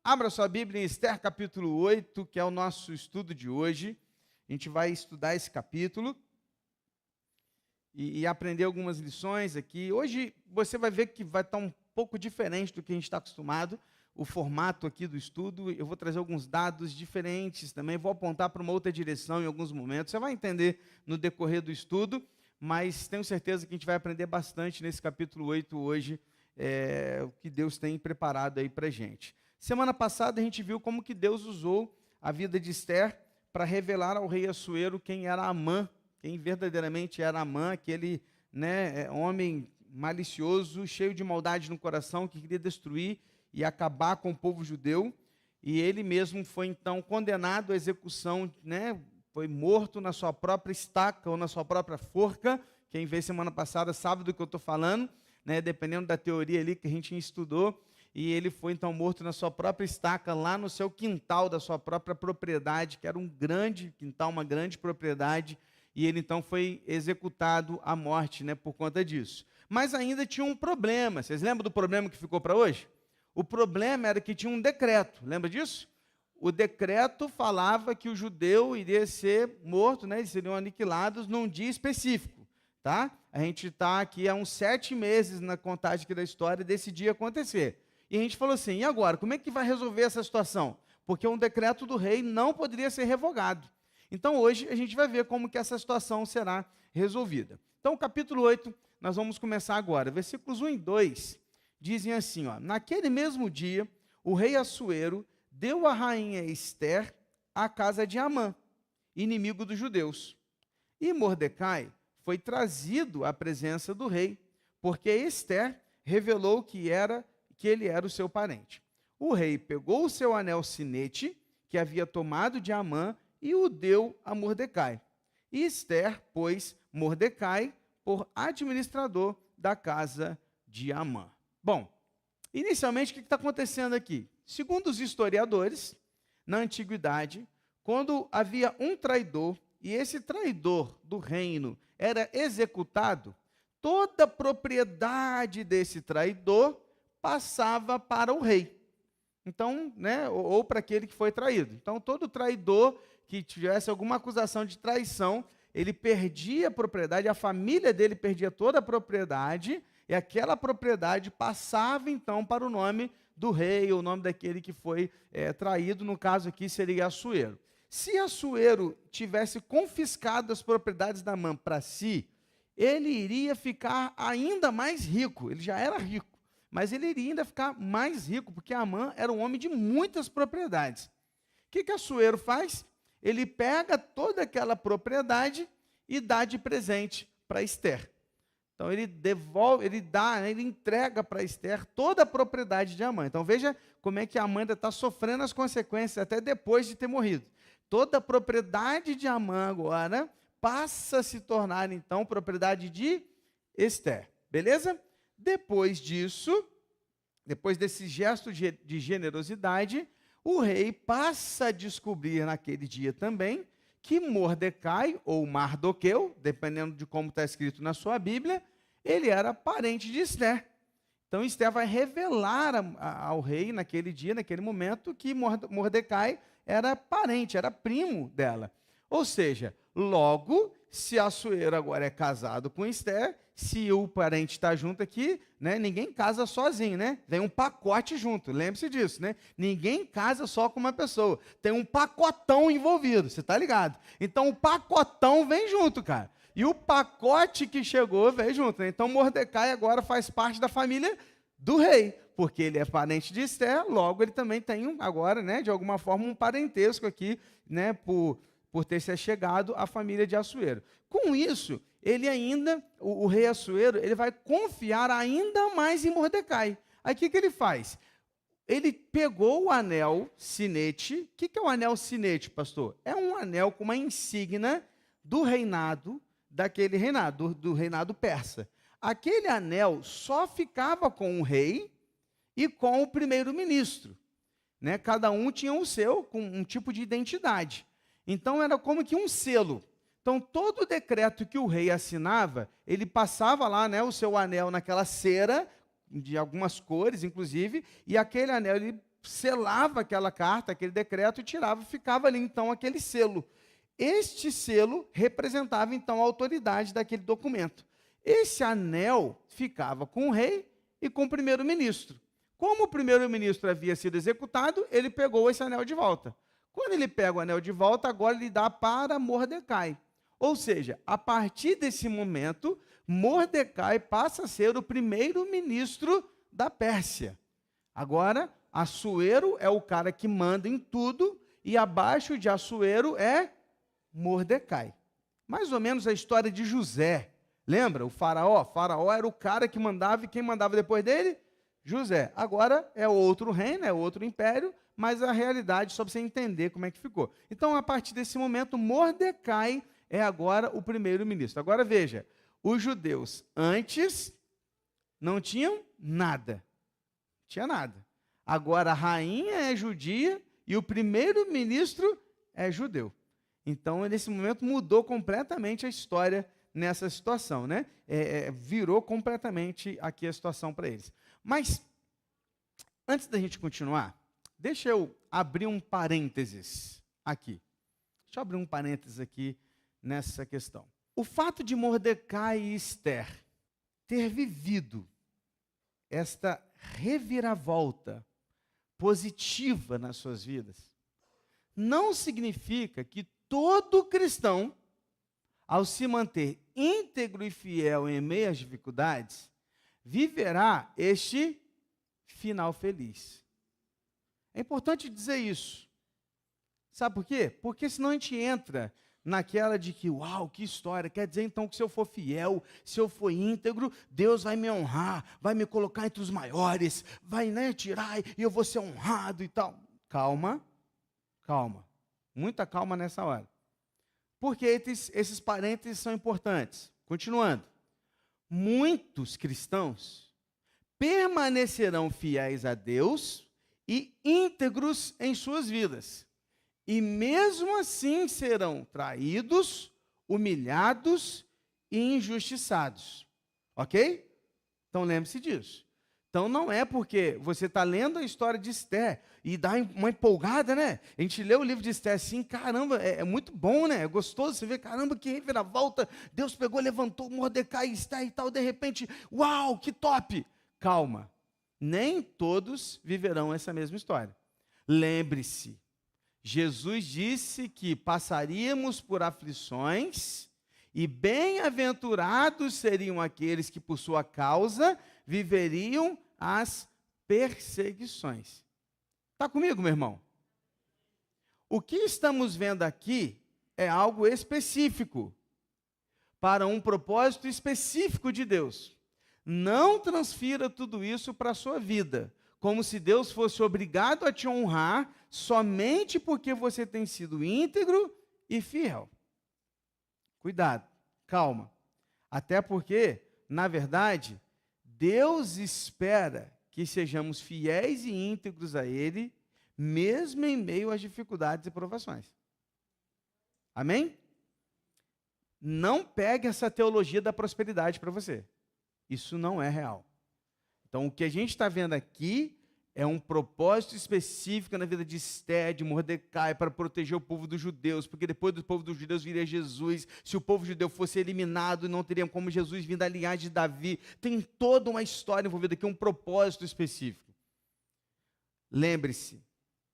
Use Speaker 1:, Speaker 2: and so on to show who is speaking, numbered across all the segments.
Speaker 1: Abra sua Bíblia em Esther capítulo 8, que é o nosso estudo de hoje. A gente vai estudar esse capítulo e aprender algumas lições aqui. Hoje você vai ver que vai estar um pouco diferente do que a gente está acostumado, o formato aqui do estudo. Eu vou trazer alguns dados diferentes também, vou apontar para uma outra direção em alguns momentos. Você vai entender no decorrer do estudo, mas tenho certeza que a gente vai aprender bastante nesse capítulo 8 hoje, o que Deus tem preparado aí para a gente. Semana passada a gente viu como que Deus usou a vida de Esther para revelar ao rei Assuero quem era Amã, quem verdadeiramente era Amã, aquele homem malicioso, cheio de maldade no coração, que queria destruir e acabar com o povo judeu. E ele mesmo foi então condenado à execução, foi morto na sua própria estaca ou na sua própria forca. Quem veio semana passada sabe do que eu estou falando, dependendo da teoria ali que a gente estudou. E ele foi então morto na sua própria estaca, lá no seu quintal da sua própria propriedade, que era um grande quintal, uma grande propriedade, e ele então foi executado à morte, por conta disso. Mas ainda tinha um problema. Vocês lembram do problema que ficou para hoje? O problema era que tinha um decreto, lembra disso? O decreto falava que o judeu iria ser morto, eles seriam aniquilados num dia específico, tá? A gente está aqui há uns 7 meses na contagem aqui da história desse dia acontecer. E a gente falou assim, e agora, como é que vai resolver essa situação? Porque um decreto do rei não poderia ser revogado. Então, hoje, a gente vai ver como que essa situação será resolvida. Então, capítulo 8, nós vamos começar agora. Versículos 1 e 2 dizem assim, naquele mesmo dia, o rei Assuero deu a rainha Esther à casa de Amã, inimigo dos judeus. E Mordecai foi trazido à presença do rei, porque Esther revelou que ele era o seu parente. O rei pegou o seu anel sinete, que havia tomado de Amã, e o deu a Mordecai. E Esther pôs Mordecai por administrador da casa de Amã. Bom, inicialmente, o que está acontecendo aqui? Segundo os historiadores, na antiguidade, quando havia um traidor, e esse traidor do reino era executado, toda a propriedade desse traidor passava para o rei. Então, ou para aquele que foi traído. Então, todo traidor que tivesse alguma acusação de traição, ele perdia a propriedade, a família dele perdia toda a propriedade, e aquela propriedade passava, então, para o nome do rei, ou o nome daquele que foi traído, no caso aqui seria Assuero. Se Assuero tivesse confiscado as propriedades da Amã para si, ele iria ficar ainda mais rico, ele já era rico, mas ele iria ainda ficar mais rico, porque Amã era um homem de muitas propriedades. O que Assuero faz? Ele pega toda aquela propriedade e dá de presente para Esther. Então ele devolve, ele entrega para Esther toda a propriedade de Amã. Então veja como é que Amã ainda está sofrendo as consequências até depois de ter morrido. Toda a propriedade de Amã agora passa a se tornar então propriedade de Esther. Beleza? Depois disso, depois desse gesto de generosidade, o rei passa a descobrir naquele dia também que Mordecai, ou Mardoqueu, dependendo de como está escrito na sua Bíblia, ele era parente de Esther. Então, Esther vai revelar ao rei naquele dia, naquele momento, que Mordecai era parente, era primo dela. Ou seja, logo, se Assuero agora é casado com Esther, se o parente está junto aqui, ninguém casa sozinho, Vem um pacote junto, lembre-se disso, Ninguém casa só com uma pessoa, tem um pacotão envolvido, você está ligado? Então o pacotão vem junto, cara. E o pacote que chegou veio junto, Então Mordecai agora faz parte da família do rei, porque ele é parente de Esther, logo ele também tem agora, de alguma forma, um parentesco aqui, por ter se chegado à família de Assuero. Com isso, ele ainda, o rei Assuero, ele vai confiar ainda mais em Mordecai. Aí o que ele faz? Ele pegou o anel sinete. O que é o anel sinete, pastor? É um anel com uma insígnia do reinado, daquele reinado, do reinado persa. Aquele anel só ficava com o rei e com o primeiro-ministro. Cada um tinha o seu, com um tipo de identidade. Então, era como que um selo. Então, todo decreto que o rei assinava, ele passava lá, o seu anel naquela cera, de algumas cores, inclusive, e aquele anel ele selava aquela carta, aquele decreto, e tirava, ficava ali então aquele selo. Este selo representava então a autoridade daquele documento. Esse anel ficava com o rei e com o primeiro-ministro. Como o primeiro-ministro havia sido executado, ele pegou esse anel de volta. Quando ele pega o anel de volta, agora ele dá para Mordecai. Ou seja, a partir desse momento, Mordecai passa a ser o primeiro-ministro da Pérsia. Agora, Assuero é o cara que manda em tudo, e abaixo de Assuero é Mordecai. Mais ou menos a história de José. Lembra? O faraó? Faraó era o cara que mandava, e quem mandava depois dele? José. Agora é outro reino, é outro império, mas a realidade, só para você entender como é que ficou. Então, a partir desse momento, Mordecai é agora o primeiro-ministro. Agora veja, os judeus antes não tinham nada. Não tinha nada. Agora a rainha é judia e o primeiro-ministro é judeu. Então, nesse momento, mudou completamente a história nessa situação, né? Virou completamente aqui a situação para eles. Mas, antes da gente continuar, deixa eu abrir um parênteses aqui. Deixa eu abrir um parênteses aqui nessa questão. O fato de Mordecai e Esther ter vivido esta reviravolta positiva nas suas vidas, não significa que todo cristão, ao se manter íntegro e fiel em meio às dificuldades, viverá este final feliz. É importante dizer isso. Sabe por quê? Porque senão a gente entra naquela de que, uau, que história, quer dizer então que se eu for fiel, se eu for íntegro, Deus vai me honrar, vai me colocar entre os maiores, vai, tirar e eu vou ser honrado e tal. Calma, calma, muita calma nessa hora. Porque esses parênteses são importantes. Continuando, muitos cristãos permanecerão fiéis a Deus e íntegros em suas vidas. E mesmo assim serão traídos, humilhados e injustiçados. Ok? Então lembre-se disso. Então não é porque você está lendo a história de Esther e dá uma empolgada, né? A gente lê o livro de Esther assim, caramba, é muito bom, né? É gostoso você ver, caramba, que reviravolta. Deus pegou, levantou Mordecai e Esther e tal, de repente, uau, que top! Calma, nem todos viverão essa mesma história. Lembre-se, Jesus disse que passaríamos por aflições e bem-aventurados seriam aqueles que, por sua causa, viveriam as perseguições. Está comigo, meu irmão? O que estamos vendo aqui é algo específico, para um propósito específico de Deus. Não transfira tudo isso para a sua vida, como se Deus fosse obrigado a te honrar somente porque você tem sido íntegro e fiel. Cuidado, calma. Até porque, na verdade, Deus espera que sejamos fiéis e íntegros a Ele, mesmo em meio às dificuldades e provações. Amém? Não pegue essa teologia da prosperidade para você. Isso não é real. Então, o que a gente está vendo aqui é um propósito específico na vida de Esther, de Mordecai, para proteger o povo dos judeus, porque depois do povo dos judeus viria Jesus. Se o povo judeu fosse eliminado, não teria como Jesus vir da linhagem de Davi. Tem toda uma história envolvida aqui, um propósito específico. Lembre-se,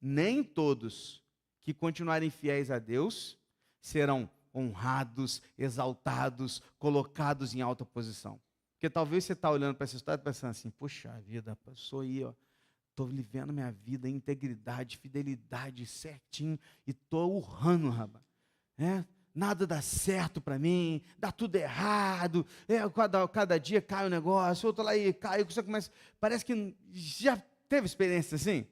Speaker 1: nem todos que continuarem fiéis a Deus serão honrados, exaltados, colocados em alta posição. Porque talvez você está olhando para essa história e pensando assim, poxa vida, sou aí, ó. Estou vivendo minha vida em integridade, fidelidade, certinho, e estou urrando, rapaz. Nada dá certo para mim, dá tudo errado, cada dia cai um negócio, outro lá e cai, você começa, parece que já teve experiência assim?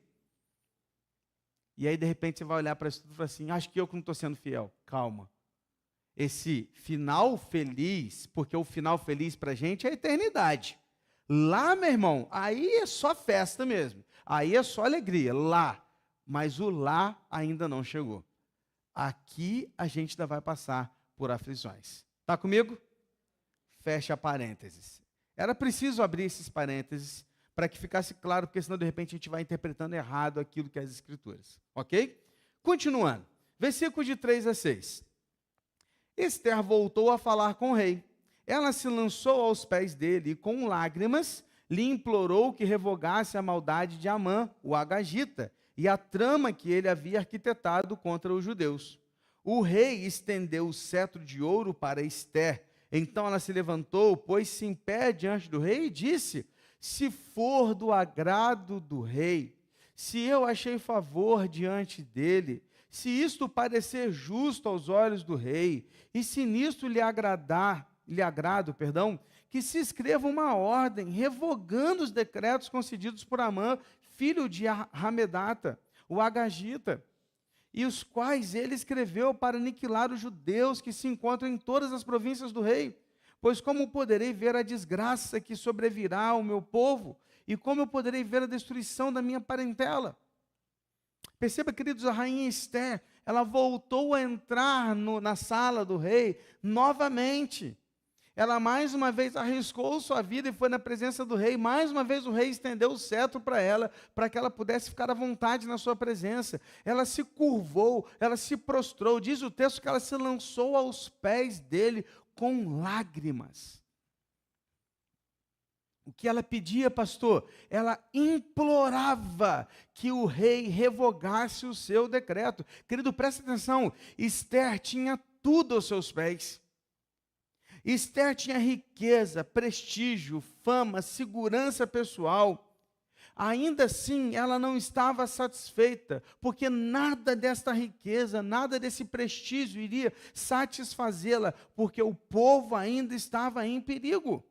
Speaker 1: E aí, de repente, você vai olhar para isso tudo e falar assim, acho que eu que não estou sendo fiel. Calma. Esse final feliz, porque o final feliz para a gente é a eternidade. Lá, meu irmão, aí é só festa mesmo. Aí é só alegria, lá. Mas o lá ainda não chegou. Aqui a gente ainda vai passar por aflições. Está comigo? Fecha parênteses. Era preciso abrir esses parênteses para que ficasse claro, porque senão de repente a gente vai interpretando errado aquilo que é as Escrituras. Ok? Continuando. Versículos de 3 a 6. Esther voltou a falar com o rei. Ela se lançou aos pés dele e, com lágrimas, lhe implorou que revogasse a maldade de Amã, o agagita, e a trama que ele havia arquitetado contra os judeus. O rei estendeu o cetro de ouro para Esther. Então ela se levantou, pôs-se em pé diante do rei e disse: se for do agrado do rei, se eu achei favor diante dele, se isto parecer justo aos olhos do rei, e se nisto lhe agrado, que se escreva uma ordem revogando os decretos concedidos por Amã, filho de Hamedata, o agagita, e os quais ele escreveu para aniquilar os judeus que se encontram em todas as províncias do rei. Pois como poderei ver a desgraça que sobrevirá ao meu povo, e como eu poderei ver a destruição da minha parentela? Perceba, queridos, a rainha Esther, ela voltou a entrar na sala do rei novamente. Ela mais uma vez arriscou sua vida e foi na presença do rei. Mais uma vez o rei estendeu o cetro para ela, para que ela pudesse ficar à vontade na sua presença. Ela se curvou, ela se prostrou. Diz o texto que ela se lançou aos pés dele com lágrimas. O que ela pedia, pastor? Ela implorava que o rei revogasse o seu decreto. Querido, preste atenção, Esther tinha tudo aos seus pés. Esther tinha riqueza, prestígio, fama, segurança pessoal. Ainda assim, ela não estava satisfeita, porque nada desta riqueza, nada desse prestígio iria satisfazê-la, porque o povo ainda estava em perigo.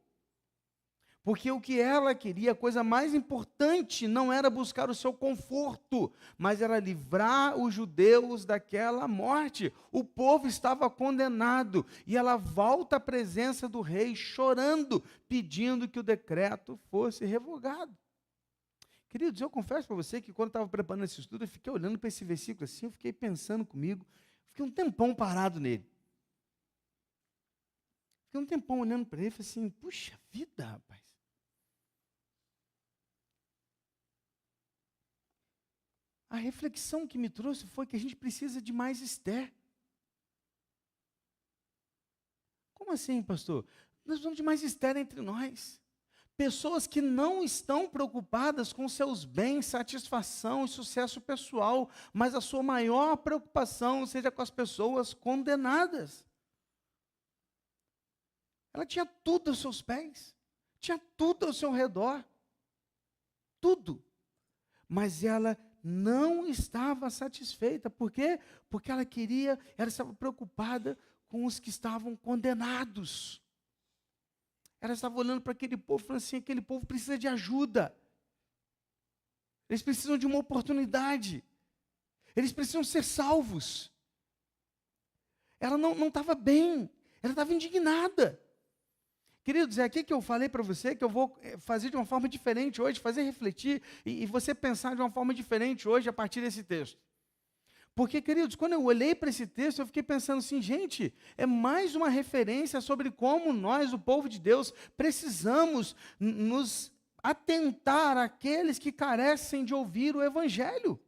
Speaker 1: Porque o que ela queria, a coisa mais importante, não era buscar o seu conforto, mas era livrar os judeus daquela morte. O povo estava condenado, e ela volta à presença do rei, chorando, pedindo que o decreto fosse revogado. Queridos, eu confesso para você que quando estava preparando esse estudo, eu fiquei olhando para esse versículo assim, eu fiquei pensando comigo, fiquei um tempão parado nele. Fiquei um tempão olhando para ele e falei assim, puxa vida, rapaz. A reflexão que me trouxe foi que a gente precisa de mais Esther. Como assim, pastor? Nós precisamos de mais Esther entre nós. Pessoas que não estão preocupadas com seus bens, satisfação e sucesso pessoal, mas a sua maior preocupação seja com as pessoas condenadas. Ela tinha tudo aos seus pés, tinha tudo ao seu redor, tudo. Mas ela não estava satisfeita. Por quê? Porque ela estava preocupada com os que estavam condenados. Ela estava olhando para aquele povo e falando assim, aquele povo precisa de ajuda. Eles precisam de uma oportunidade. Eles precisam ser salvos. Ela não estava bem, ela estava indignada. Queridos, é aqui que eu falei para você que eu vou fazer de uma forma diferente hoje, fazer refletir e você pensar de uma forma diferente hoje a partir desse texto. Porque, queridos, quando eu olhei para esse texto, eu fiquei pensando assim, gente, é mais uma referência sobre como nós, o povo de Deus, precisamos nos atentar àqueles que carecem de ouvir o Evangelho.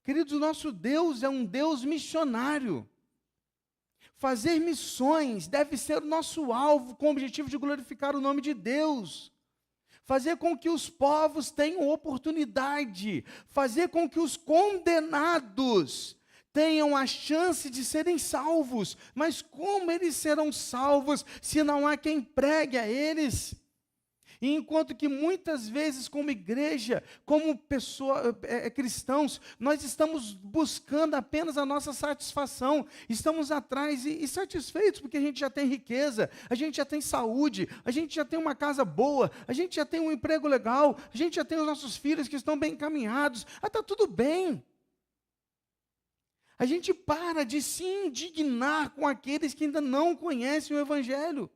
Speaker 1: Queridos, o nosso Deus é um Deus missionário. Fazer missões deve ser o nosso alvo, com o objetivo de glorificar o nome de Deus. Fazer com que os povos tenham oportunidade. Fazer com que os condenados tenham a chance de serem salvos. Mas como eles serão salvos se não há quem pregue a eles? E enquanto que muitas vezes como igreja, como cristãos, nós estamos buscando apenas a nossa satisfação, estamos atrás e satisfeitos porque a gente já tem riqueza, a gente já tem saúde, a gente já tem uma casa boa, a gente já tem um emprego legal, a gente já tem os nossos filhos que estão bem encaminhados, está tudo bem. A gente para de se indignar com aqueles que ainda não conhecem o Evangelho.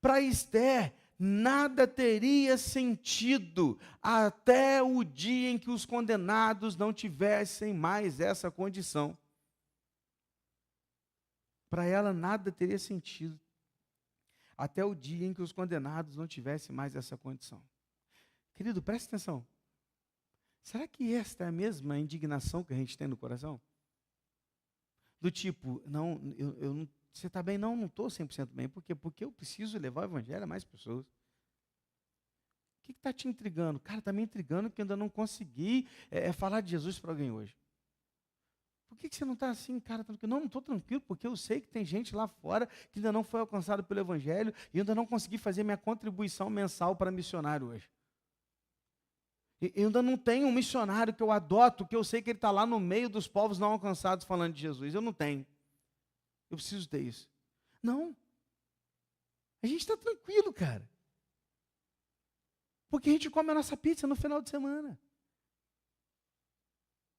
Speaker 1: Para Esther, nada teria sentido até o dia em que os condenados não tivessem mais essa condição. Para ela, nada teria sentido. até o dia em que os condenados não tivessem mais essa condição. Querido, preste atenção. Será que esta é a mesma indignação que a gente tem no coração? Do tipo, não, você está bem? Não, não estou 100% bem. Por quê? Porque eu preciso levar o evangelho a mais pessoas. O que está te intrigando? Cara, está me intrigando que eu ainda não consegui falar de Jesus para alguém hoje. Por que você não está assim, cara? Não estou tranquilo, porque eu sei que tem gente lá fora que ainda não foi alcançado pelo evangelho e eu ainda não consegui fazer minha contribuição mensal para missionário hoje. Eu ainda não tenho um missionário que eu adoto, que eu sei que ele está lá no meio dos povos não alcançados falando de Jesus. Eu não tenho. Eu preciso ter isso. Não. A gente está tranquilo, cara. Porque a gente come a nossa pizza no final de semana.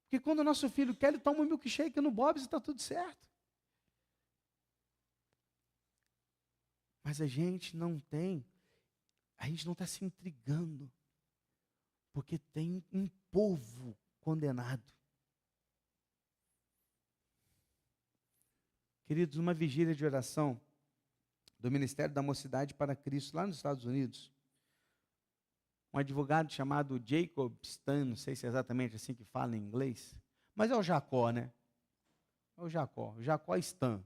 Speaker 1: Porque quando o nosso filho quer, ele toma um milkshake no Bob's e está tudo certo. Mas a gente não está se intrigando. Porque tem um povo condenado. Queridos, numa vigília de oração do Ministério da Mocidade para Cristo, lá nos Estados Unidos, um advogado chamado Jacob Stan, não sei se é exatamente assim que fala em inglês, mas é o Jacó, né? É o Jacó Stan.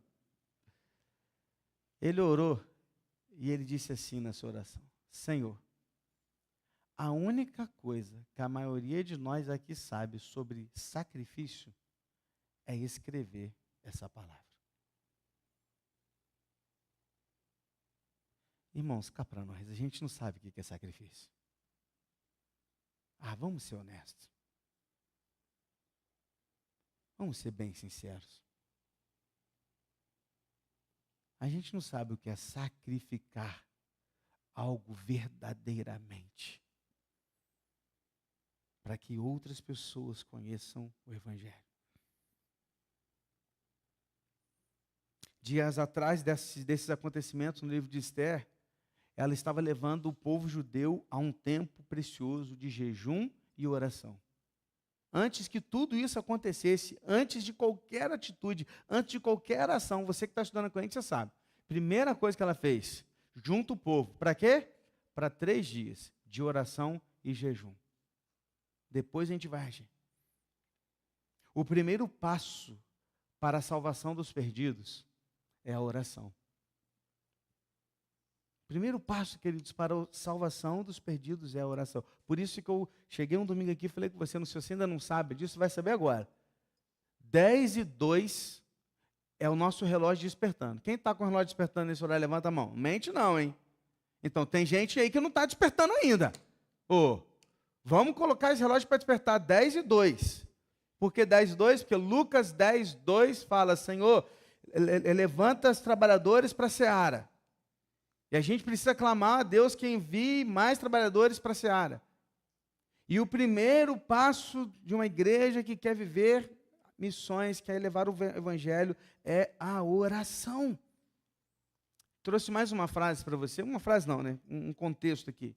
Speaker 1: Ele orou e ele disse assim na sua oração: Senhor, a única coisa que a maioria de nós aqui sabe sobre sacrifício é escrever essa palavra. Irmãos, cá para nós, a gente não sabe o que é sacrifício. Vamos ser honestos. Vamos ser bem sinceros. A gente não sabe o que é sacrificar algo verdadeiramente para que outras pessoas conheçam o Evangelho. Dias atrás desses acontecimentos no livro de Esther, ela estava levando o povo judeu a um tempo precioso de jejum e oração. Antes que tudo isso acontecesse, antes de qualquer atitude, antes de qualquer ação, você que está estudando a Coríntios, você sabe. Primeira coisa que ela fez, junta o povo. Para quê? Para 3 dias de oração e jejum. Depois a gente vai agir. O primeiro passo para a salvação dos perdidos é a oração. O primeiro passo, queridos, para a salvação dos perdidos é a oração. Por isso que eu cheguei um domingo aqui e falei com você, se você ainda não sabe disso, vai saber agora. 10:02 é o nosso relógio despertando. Quem está com o relógio despertando nesse horário, levanta a mão. Mente não, hein? Então, tem gente aí que não está despertando ainda. Vamos colocar esse relógio para despertar 10:02. Por que 10:02? Porque Lucas 10:2 fala, Senhor, levanta os trabalhadores para a seara. E a gente precisa clamar a Deus que envie mais trabalhadores para a seara. E o primeiro passo de uma igreja que quer viver missões, quer levar o evangelho, é a oração. Trouxe mais uma frase para você, uma frase não, né? Um contexto aqui,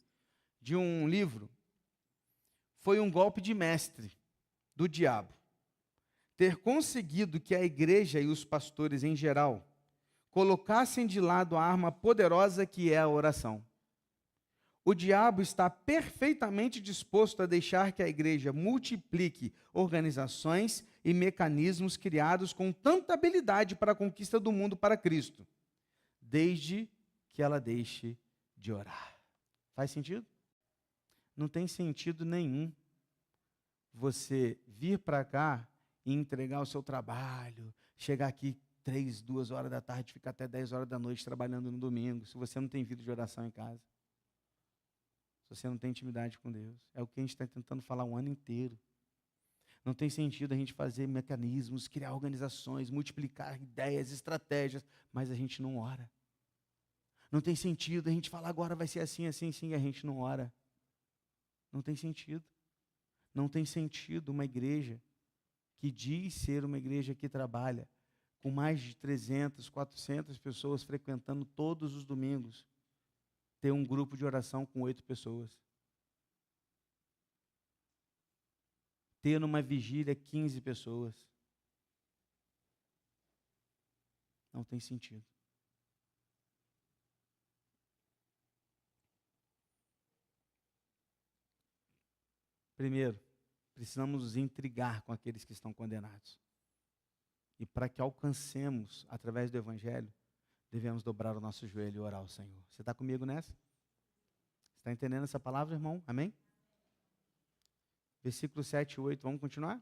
Speaker 1: de um livro. Foi um golpe de mestre do diabo ter conseguido que a igreja e os pastores em geral colocassem de lado a arma poderosa que é a oração. O diabo está perfeitamente disposto a deixar que a igreja multiplique organizações e mecanismos criados com tanta habilidade para a conquista do mundo para Cristo, desde que ela deixe de orar. Faz sentido? Não tem sentido nenhum você vir para cá e entregar o seu trabalho, chegar aqui 2 horas da tarde, ficar até 10 horas da noite trabalhando no domingo, se você não tem vida de oração em casa. Se você não tem intimidade com Deus. É o que a gente está tentando falar o ano inteiro. Não tem sentido a gente fazer mecanismos, criar organizações, multiplicar ideias, estratégias, mas a gente não ora. Não tem sentido a gente falar agora vai ser assim, assim, sim, e a gente não ora. Não tem sentido. Não tem sentido uma igreja que diz ser uma igreja que trabalha com mais de 300, 400 pessoas frequentando todos os domingos, ter um grupo de oração com 8 pessoas. Ter numa vigília 15 pessoas. Não tem sentido. Primeiro, precisamos nos intrigar com aqueles que estão condenados. E para que alcancemos, através do Evangelho, devemos dobrar o nosso joelho e orar ao Senhor. Você está comigo nessa? Está entendendo essa palavra, irmão? Amém? Versículo 7 e 8, vamos continuar?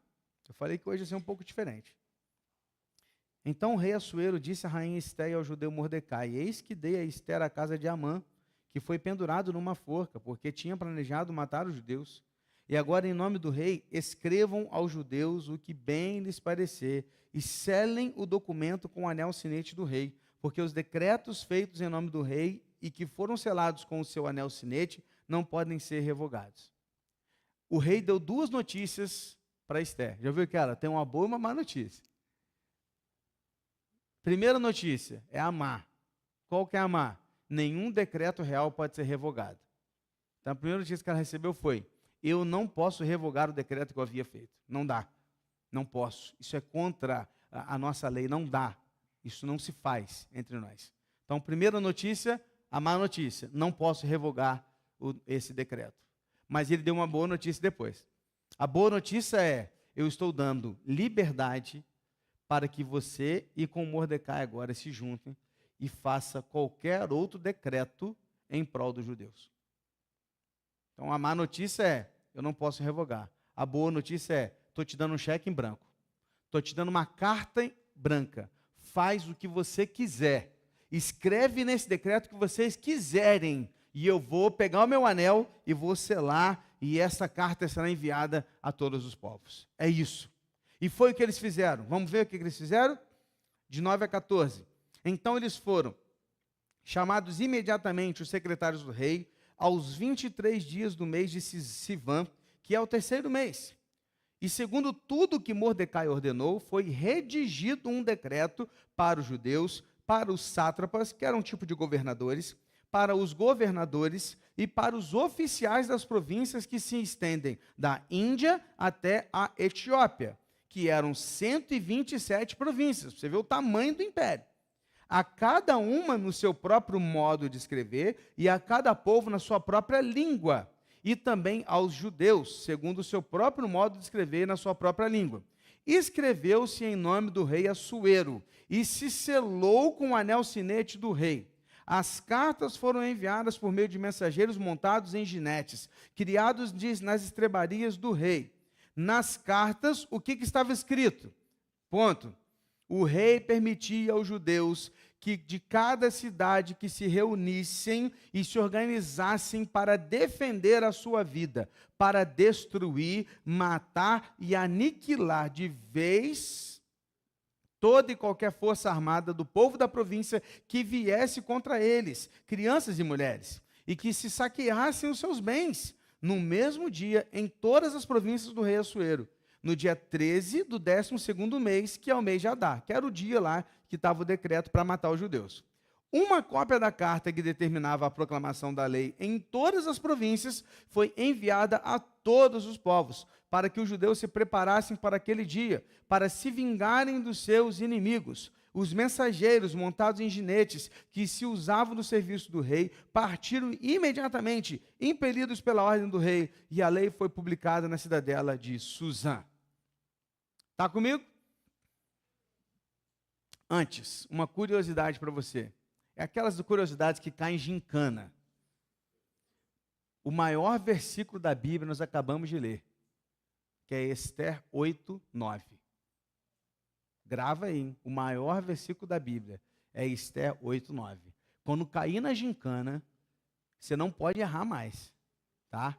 Speaker 1: Eu falei que hoje ia ser um pouco diferente. Então o rei Assuero disse à rainha Esté e ao judeu Mordecai: eis que dei a Esté a casa de Amã, que foi pendurado numa forca, porque tinha planejado matar os judeus. E agora, em nome do rei, escrevam aos judeus o que bem lhes parecer, e selem o documento com o anel sinete do rei, porque os decretos feitos em nome do rei e que foram selados com o seu anel sinete não podem ser revogados. O rei deu duas notícias para Esté. Já viu que ela tem uma boa e uma má notícia? Primeira notícia é a má. Qual que é a má? Nenhum decreto real pode ser revogado. Então a primeira notícia que ela recebeu foi: eu não posso revogar o decreto que eu havia feito. Não dá. Não posso. Isso é contra a nossa lei. Não dá. Isso não se faz entre nós. Então, primeira notícia, a má notícia: não posso revogar esse decreto. Mas ele deu uma boa notícia depois. A boa notícia é: eu estou dando liberdade para que você e com Mordecai agora se juntem e faça qualquer outro decreto em prol dos judeus. Então, a má notícia é: eu não posso revogar. A boa notícia é: estou te dando um cheque em branco. Estou te dando uma carta branca. Faz o que você quiser. Escreve nesse decreto o que vocês quiserem. E eu vou pegar o meu anel e vou selar. E essa carta será enviada a todos os povos. É isso. E foi o que eles fizeram. Vamos ver o que eles fizeram? De 9 a 14. Então eles foram chamados imediatamente os secretários do rei, aos 23 dias do mês de Sivan, que é o terceiro mês. E segundo tudo que Mordecai ordenou, foi redigido um decreto para os judeus, para os sátrapas, que eram um tipo de governadores, para os governadores e para os oficiais das províncias que se estendem da Índia até a Etiópia, que eram 127 províncias. Você vê o tamanho do império. A cada uma no seu próprio modo de escrever e a cada povo na sua própria língua. E também aos judeus, segundo o seu próprio modo de escrever na sua própria língua. Escreveu-se em nome do rei Assuero e se selou com o anel sinete do rei. As cartas foram enviadas por meio de mensageiros montados em ginetes, criados nas estrebarias do rei. Nas cartas, o que estava escrito? Ponto. O rei permitia aos judeus que de cada cidade que se reunissem e se organizassem para defender a sua vida, para destruir, matar e aniquilar de vez toda e qualquer força armada do povo da província que viesse contra eles, crianças e mulheres, e que se saqueassem os seus bens, no mesmo dia, em todas as províncias do rei Assuero, no dia 13 do 12º mês, que é o mês de Adar, que era o dia lá que estava o decreto para matar os judeus. Uma cópia da carta que determinava a proclamação da lei em todas as províncias foi enviada a todos os povos, para que os judeus se preparassem para aquele dia, para se vingarem dos seus inimigos. Os mensageiros montados em ginetes, que se usavam no serviço do rei, partiram imediatamente, impelidos pela ordem do rei, e a lei foi publicada na cidadela de Suzã. Está comigo? Antes, uma curiosidade para você. É aquelas curiosidades que caem em gincana. O maior versículo da Bíblia nós acabamos de ler, que é Ester 8:9. Grava aí, hein? O maior versículo da Bíblia é Ester 8:9. Quando cair na gincana, você não pode errar mais, tá?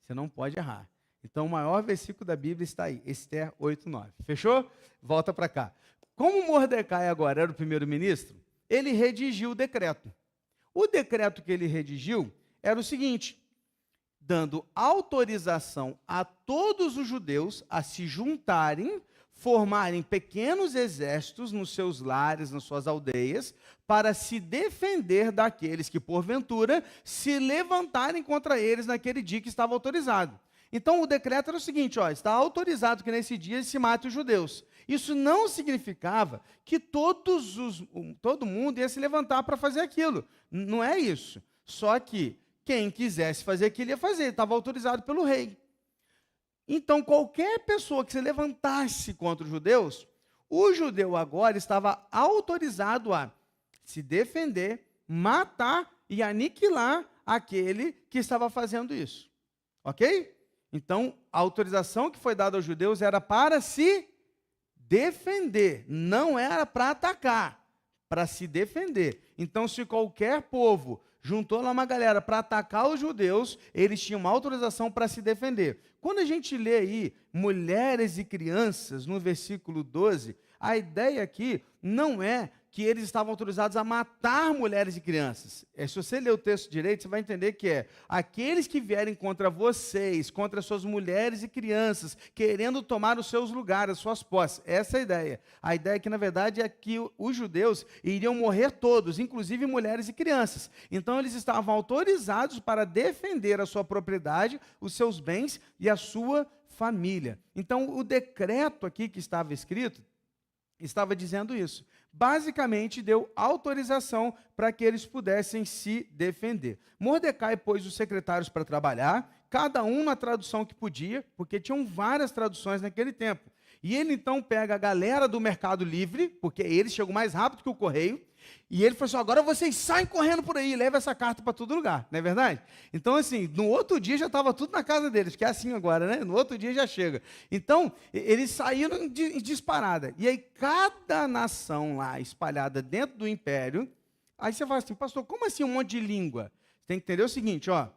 Speaker 1: Você não pode errar. Então, o maior versículo da Bíblia está aí, Ester 8:9. Fechou? Volta para cá. Como Mordecai agora era o primeiro-ministro, ele redigiu o decreto. O decreto que ele redigiu era o seguinte: dando autorização a todos os judeus a se juntarem, formarem pequenos exércitos nos seus lares, nas suas aldeias, para se defender daqueles que, porventura, se levantarem contra eles naquele dia que estava autorizado. Então, o decreto era o seguinte: está autorizado que nesse dia se mate os judeus. Isso não significava que todo mundo ia se levantar para fazer aquilo. Não é isso. Só que quem quisesse fazer aquilo ia fazer, estava autorizado pelo rei. Então, qualquer pessoa que se levantasse contra os judeus, o judeu agora estava autorizado a se defender, matar e aniquilar aquele que estava fazendo isso. Ok? Então, a autorização que foi dada aos judeus era para se defender, não era para atacar, para se defender. Então, se qualquer povo juntou lá uma galera para atacar os judeus, eles tinham uma autorização para se defender. Quando a gente lê aí mulheres e crianças, no versículo 12, a ideia aqui não é que eles estavam autorizados a matar mulheres e crianças. Se você ler o texto direito, você vai entender que é aqueles que vierem contra vocês, contra suas mulheres e crianças, querendo tomar os seus lugares, as suas posses. Essa é a ideia. A ideia que, na verdade, é que os judeus iriam morrer todos, inclusive mulheres e crianças. Então, eles estavam autorizados para defender a sua propriedade, os seus bens e a sua família. Então, o decreto aqui que estava escrito, estava dizendo isso. Basicamente, deu autorização para que eles pudessem se defender. Mordecai pôs os secretários para trabalhar, cada um na tradução que podia, porque tinham várias traduções naquele tempo. E ele, então, pega a galera do Mercado Livre, porque eles chegam mais rápido que o correio, e ele falou assim, agora vocês saem correndo por aí, leva essa carta para todo lugar, não é verdade? Então, assim, no outro dia já estava tudo na casa deles, que é assim agora, né? No outro dia já chega. Então, eles saíram em disparada. E aí, cada nação lá, espalhada dentro do império, aí você fala assim, pastor, como assim um monte de língua? Você tem que entender o seguinte, ó,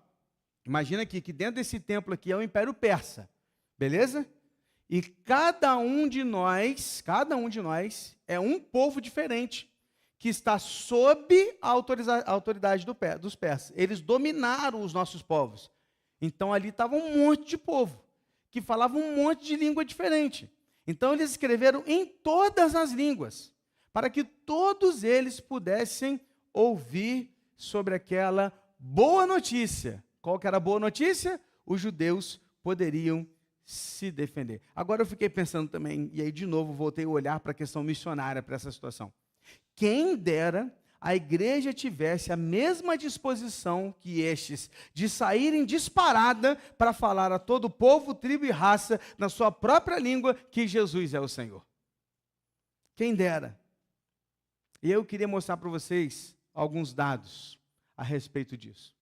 Speaker 1: imagina aqui que dentro desse templo aqui é o Império Persa, beleza? E cada um de nós é um povo diferente, que está sob a autoridade dos persas. Eles dominaram os nossos povos. Então, ali estava um monte de povo, que falava um monte de língua diferente. Então, eles escreveram em todas as línguas, para que todos eles pudessem ouvir sobre aquela boa notícia. Qual que era a boa notícia? Os judeus poderiam se defender. Agora, eu fiquei pensando também, e aí, de novo, voltei a olhar para a questão missionária, para essa situação. Quem dera a igreja tivesse a mesma disposição que estes, de saírem disparada para falar a todo povo, tribo e raça, na sua própria língua, que Jesus é o Senhor. Quem dera. E eu queria mostrar para vocês alguns dados a respeito disso.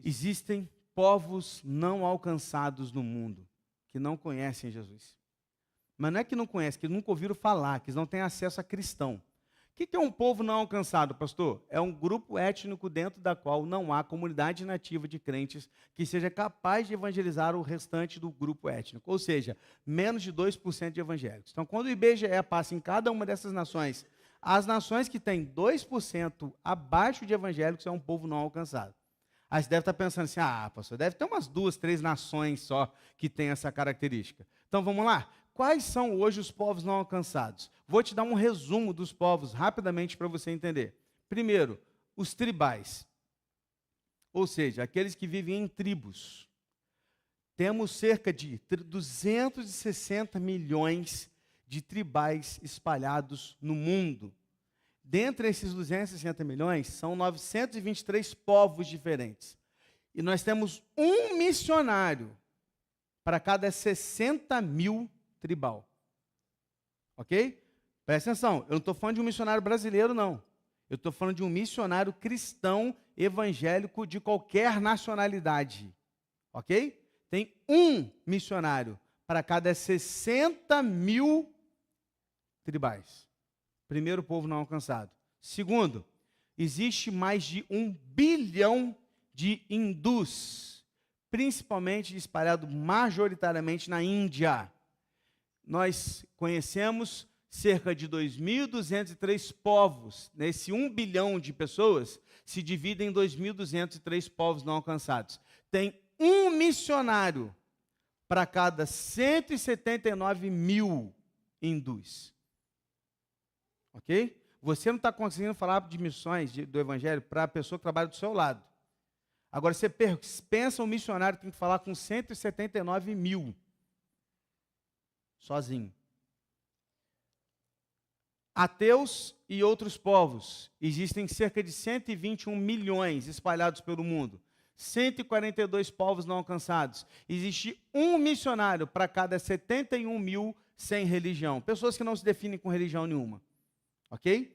Speaker 1: Existem povos não alcançados no mundo, que não conhecem Jesus. Mas não é que não conhecem, que nunca ouviram falar, que não têm acesso a cristão. O que é um povo não alcançado, pastor? É um grupo étnico dentro da qual não há comunidade nativa de crentes que seja capaz de evangelizar o restante do grupo étnico. Ou seja, menos de 2% de evangélicos. Então, quando o IBGE passa em cada uma dessas nações, as nações que têm 2% abaixo de evangélicos é um povo não alcançado. Aí você deve estar pensando assim, pastor, deve ter umas 2, 3 nações só que têm essa característica. Então, vamos lá. Quais são hoje os povos não alcançados? Vou te dar um resumo dos povos, rapidamente, para você entender. Primeiro, os tribais. Ou seja, aqueles que vivem em tribos. Temos cerca de 260 milhões de tribais espalhados no mundo. Dentre esses 260 milhões, são 923 povos diferentes. E nós temos um missionário para cada 60 mil tribal. Ok? Presta atenção, eu não estou falando de um missionário brasileiro, não. Eu estou falando de um missionário cristão evangélico de qualquer nacionalidade. Ok? Tem um missionário para cada 60 mil tribais. Primeiro, povo não alcançado. Segundo, existe mais de 1 bilhão de hindus, principalmente espalhado majoritariamente na Índia. Nós conhecemos cerca de 2.203 povos. Nesse 1 bilhão de pessoas, se divide em 2.203 povos não alcançados. Tem um missionário para cada 179 mil hindus. Ok? Você não está conseguindo falar de missões do evangelho para a pessoa que trabalha do seu lado. Agora, você pensa um missionário que tem que falar com 179 mil. Sozinho. Ateus e outros povos. Existem cerca de 121 milhões espalhados pelo mundo. 142 povos não alcançados. Existe um missionário para cada 71 mil sem religião. Pessoas que não se definem com religião nenhuma. Ok?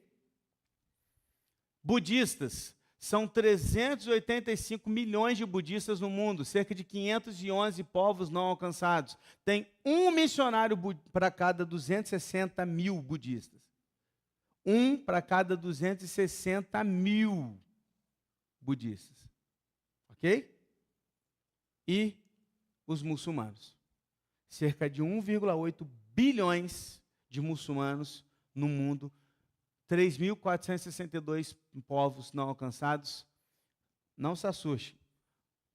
Speaker 1: Budistas. São 385 milhões de budistas no mundo, cerca de 511 povos não alcançados. Tem um missionário para cada 260 mil budistas. Um para cada 260 mil budistas. Ok? E os muçulmanos. Cerca de 1,8 bilhões de muçulmanos no mundo. 3.462 povos não alcançados. Não se assuste.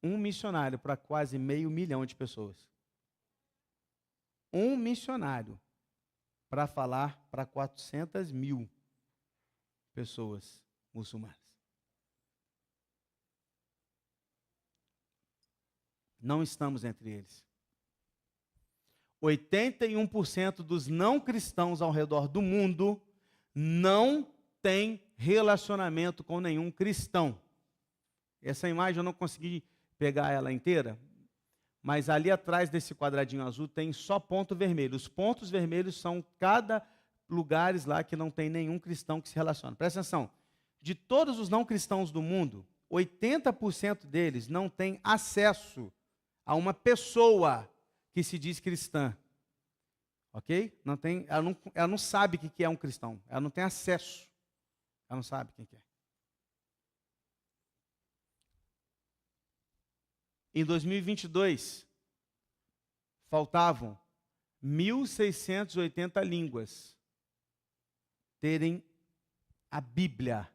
Speaker 1: Um missionário para quase 500 mil de pessoas. Um missionário para falar para 400 mil pessoas muçulmanas. Não estamos entre eles. 81% dos não cristãos ao redor do mundo não tem relacionamento com nenhum cristão. Essa imagem eu não consegui pegar ela inteira, mas ali atrás desse quadradinho azul tem só ponto vermelho. Os pontos vermelhos são cada lugares lá que não tem nenhum cristão que se relaciona. Presta atenção, de todos os não cristãos do mundo, 80% deles não têm acesso a uma pessoa que se diz cristã. Ok? Não tem, ela não sabe o que é um cristão. Ela não tem acesso. Ela não sabe quem que é. Em 2022, faltavam 1.680 línguas terem a Bíblia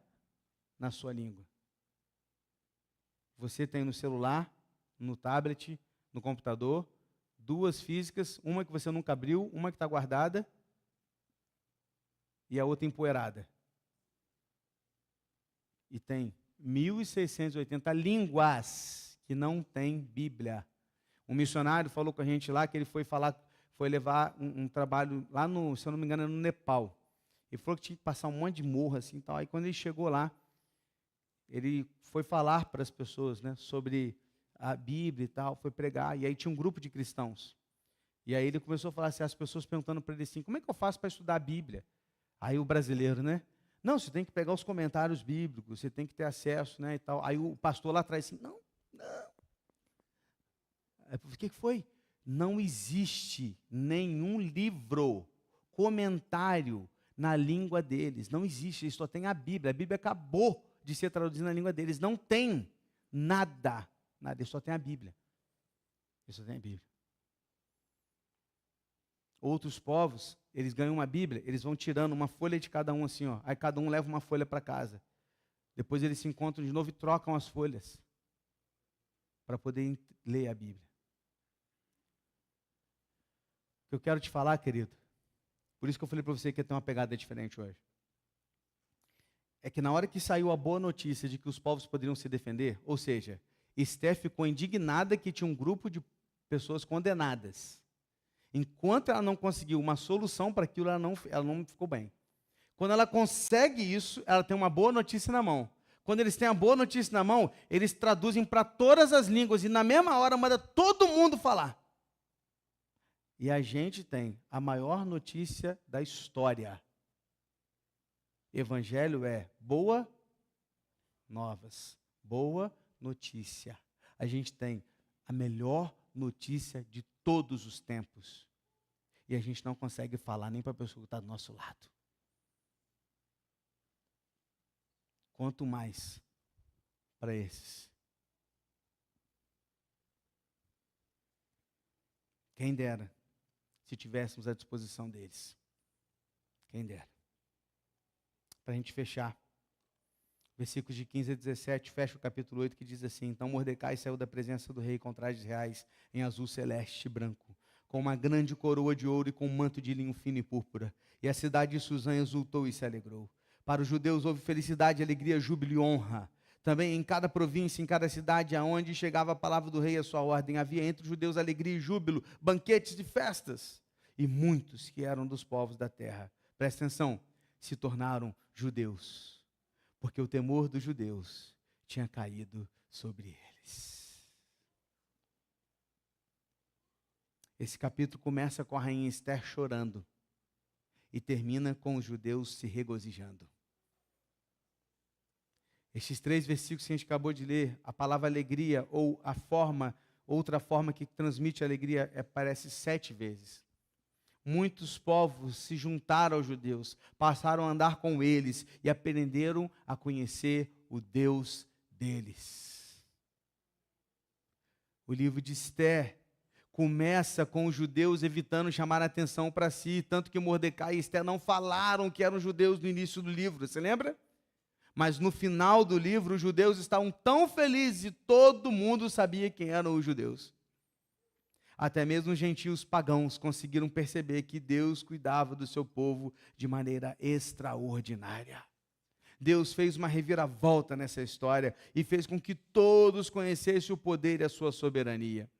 Speaker 1: na sua língua. Você tem no celular, no tablet, no computador, 2 físicas, uma que você nunca abriu, uma que está guardada e a outra empoeirada. E tem 1.680 línguas que não tem Bíblia. Um missionário falou com a gente lá que ele foi levar um trabalho lá no, se eu não me engano, no Nepal. Ele falou que tinha que passar um monte de morro assim, tal. Aí quando ele chegou lá, ele foi falar para as pessoas, né, sobre a Bíblia e tal, foi pregar, e aí tinha um grupo de cristãos. E aí ele começou a falar assim, as pessoas perguntando para ele assim, como é que eu faço para estudar a Bíblia? Aí o brasileiro, né? Não, você tem que pegar os comentários bíblicos, você tem que ter acesso, né, e tal. Aí o pastor lá atrás assim, não. O que foi? Não existe nenhum livro, comentário na língua deles. Não existe, eles só tem a Bíblia. A Bíblia acabou de ser traduzida na língua deles. Não tem nada. Nada, ele só tem a Bíblia. Ele só tem a Bíblia. Outros povos, eles ganham uma Bíblia, eles vão tirando uma folha de cada um assim, ó. Aí cada um leva uma folha para casa. Depois eles se encontram de novo e trocam as folhas para poder ler a Bíblia. O que eu quero te falar, querido, por isso que eu falei para você que ia ter uma pegada diferente hoje, é que na hora que saiu a boa notícia de que os povos poderiam se defender, ou seja, Esther ficou indignada que tinha um grupo de pessoas condenadas. Enquanto ela não conseguiu uma solução para aquilo, ela não ficou bem. Quando ela consegue isso, ela tem uma boa notícia na mão. Quando eles têm a boa notícia na mão, eles traduzem para todas as línguas e na mesma hora manda todo mundo falar. E a gente tem a maior notícia da história. Evangelho é boa novas, boa notícia. A gente tem a melhor notícia de todos os tempos. E a gente não consegue falar nem para a pessoa que está do nosso lado. Quanto mais para esses. Quem dera se tivéssemos à disposição deles. Quem dera. Para a gente fechar. Versículos de 15 a 17, fecha o capítulo 8, que diz assim: Então Mordecai saiu da presença do rei com trajes reais em azul celeste e branco, com uma grande coroa de ouro e com um manto de linho fino e púrpura. E a cidade de Suzã exultou e se alegrou. Para os judeus houve felicidade, alegria, júbilo e honra. Também em cada província, em cada cidade, aonde chegava a palavra do rei e a sua ordem, havia entre os judeus alegria e júbilo, banquetes e festas. E muitos que eram dos povos da terra, presta atenção, se tornaram judeus, porque o temor dos judeus tinha caído sobre eles. deles. Esse capítulo começa com a rainha Esther chorando e termina com os judeus se regozijando. Estes 3 versículos que a gente acabou de ler, a palavra alegria ou a forma, outra forma que transmite alegria aparece 7 vezes. Muitos povos se juntaram aos judeus, passaram a andar com eles e aprenderam a conhecer o Deus deles. O livro de Esther começa com os judeus evitando chamar a atenção para si, tanto que Mordecai e Esther não falaram que eram judeus no início do livro, você lembra? Mas no final do livro, os judeus estavam tão felizes e todo mundo sabia quem eram os judeus. Até mesmo os gentios pagãos conseguiram perceber que Deus cuidava do seu povo de maneira extraordinária. Deus fez uma reviravolta nessa história e fez com que todos conhecessem o poder e a sua soberania.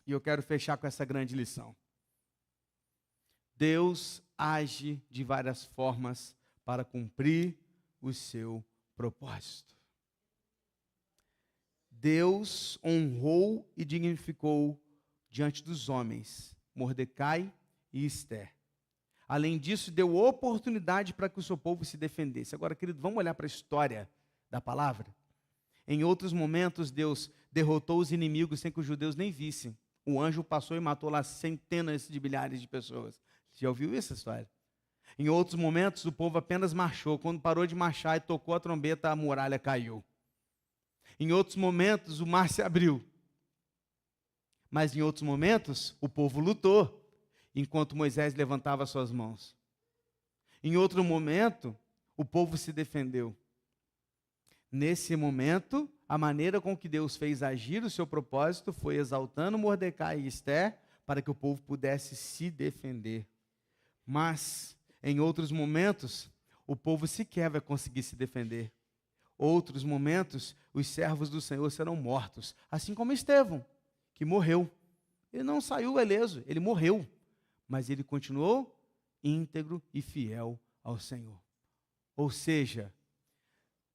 Speaker 1: E eu quero fechar com essa grande lição. Deus age de várias formas para cumprir o seu propósito. Deus honrou e dignificou diante dos homens Mordecai e Esther. Além disso, deu oportunidade para que o seu povo se defendesse. Agora, querido, vamos olhar para a história da palavra? Em outros momentos, Deus derrotou os inimigos sem que os judeus nem vissem. O anjo passou e matou lá centenas de milhares de pessoas. Já ouviu essa história? Em outros momentos, o povo apenas marchou. Quando parou de marchar e tocou a trombeta, a muralha caiu. Em outros momentos, o mar se abriu. Mas em outros momentos, o povo lutou, enquanto Moisés levantava suas mãos. Em outro momento, o povo se defendeu. Nesse momento, a maneira com que Deus fez agir o seu propósito foi exaltando Mordecai e Esther para que o povo pudesse se defender. Mas, em outros momentos, o povo sequer vai conseguir se defender. Outros momentos, os servos do Senhor serão mortos, assim como Estevão, que morreu. Ele não saiu ileso, ele morreu, mas ele continuou íntegro e fiel ao Senhor. Ou seja,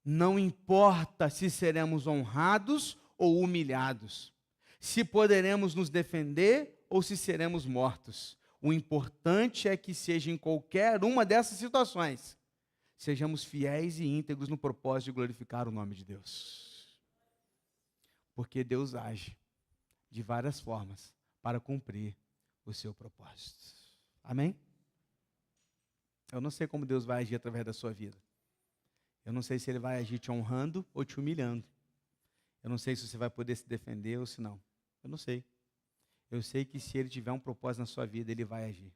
Speaker 1: não importa se seremos honrados ou humilhados, se poderemos nos defender ou se seremos mortos. O importante é que seja em qualquer uma dessas situações, sejamos fiéis e íntegros no propósito de glorificar o nome de Deus. Porque Deus age de várias formas para cumprir o seu propósito. Amém? Eu não sei como Deus vai agir através da sua vida. Eu não sei se Ele vai agir te honrando ou te humilhando. Eu não sei se você vai poder se defender ou se não. Eu não sei. Eu sei que se Ele tiver um propósito na sua vida, Ele vai agir.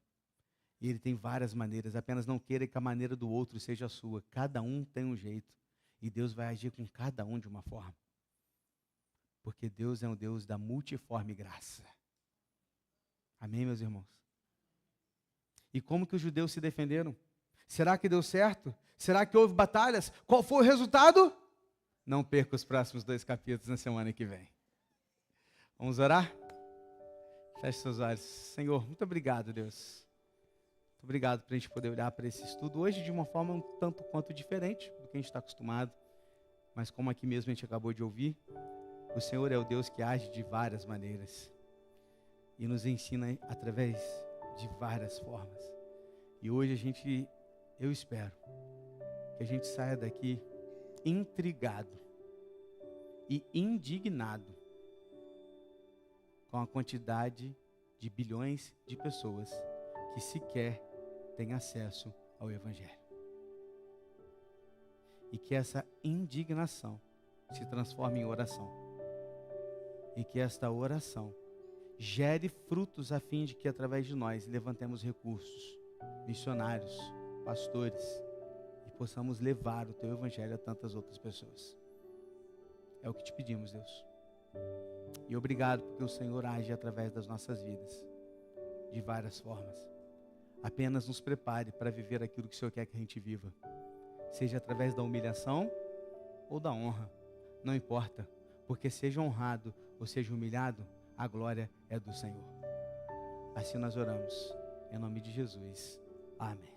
Speaker 1: E Ele tem várias maneiras. Apenas não queira que a maneira do outro seja a sua. Cada um tem um jeito. E Deus vai agir com cada um de uma forma. Porque Deus é um Deus da multiforme graça. Amém, meus irmãos? E como que os judeus se defenderam? Será que deu certo? Será que houve batalhas? Qual foi o resultado? Não perca os próximos 2 capítulos na semana que vem. Vamos orar? Feche seus olhos. Senhor, muito obrigado, Deus. Muito obrigado por a gente poder olhar para esse estudo hoje de uma forma um tanto quanto diferente do que a gente está acostumado. Mas como aqui mesmo a gente acabou de ouvir, o Senhor é o Deus que age de várias maneiras. E nos ensina através de várias formas. E hoje eu espero que a gente saia daqui intrigado e indignado com a quantidade de bilhões de pessoas que sequer têm acesso ao Evangelho. E que essa indignação se transforme em oração. E que esta oração gere frutos a fim de que através de nós levantemos recursos, missionários, pastores, e possamos levar o Teu Evangelho a tantas outras pessoas. É o que te pedimos, Deus. E obrigado porque o Senhor age através das nossas vidas, de várias formas. Apenas nos prepare para viver aquilo que o Senhor quer que a gente viva. Seja através da humilhação ou da honra, não importa, porque seja honrado ou seja humilhado, a glória é do Senhor. Assim nós oramos, em nome de Jesus. Amém.